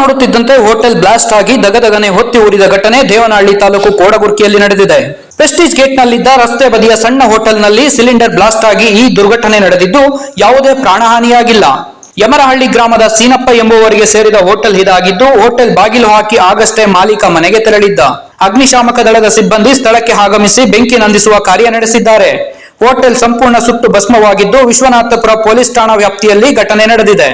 ನೋಡುತ್ತಿದ್ದಂತೆ hotel blast ಆಗಿ ದಗದಗನೆ ಹೊತ್ತಿ ಉರಿದ ಘಟನೆ ದೇವನಹಳ್ಳಿ ತಾಲೂಕು ಕೋಡಗುರ್ಕಿಯಲ್ಲಿ ನಡೆದಿದೆ. ಪ್ರೆಸ್ಟೀಜ್ ಗೇಟ್ನಲ್ಲಿದ್ದ ರಸ್ತೆ ಬದಿಯ ಸಣ್ಣ ಹೋಟೆಲ್ನಲ್ಲಿ ಸಿಲಿಂಡರ್ ಬ್ಲಾಸ್ಟ್ ಆಗಿ ಈ ದುರ್ಘಟನೆ ನಡೆದಿದ್ದು ಯಾವುದೇ ಪ್ರಾಣಹಾನಿಯಾಗಿಲ್ಲ. ಯಮರಹಳ್ಳಿ ಗ್ರಾಮದ ಸೀನಪ್ಪ ಎಂಬುವರಿಗೆ ಸೇರಿದ ಹೋಟೆಲ್ ಇದಾಗಿದ್ದು, ಹೋಟೆಲ್ ಬಾಗಿಲು ಹಾಕಿ ಆಗಷ್ಟೇ ಮಾಲೀಕ ಮನೆಗೆ ತೆರಳಿದ್ದ. ಅಗ್ನಿಶಾಮಕ ದಳದ ಸಿಬ್ಬಂದಿ ಸ್ಥಳಕ್ಕೆ ಆಗಮಿಸಿ ಬೆಂಕಿ ನಂದಿಸುವ ಕಾರ್ಯ ನಡೆಸಿದ್ದಾರೆ. ಹೋಟೆಲ್ ಸಂಪೂರ್ಣ ಸುಟ್ಟು ಭಸ್ಮವಾಗಿದ್ದು, ವಿಶ್ವನಾಥಪುರ ಪೊಲೀಸ್ ಠಾಣಾ ವ್ಯಾಪ್ತಿಯಲ್ಲಿ ಘಟನೆ ನಡೆದಿದೆ.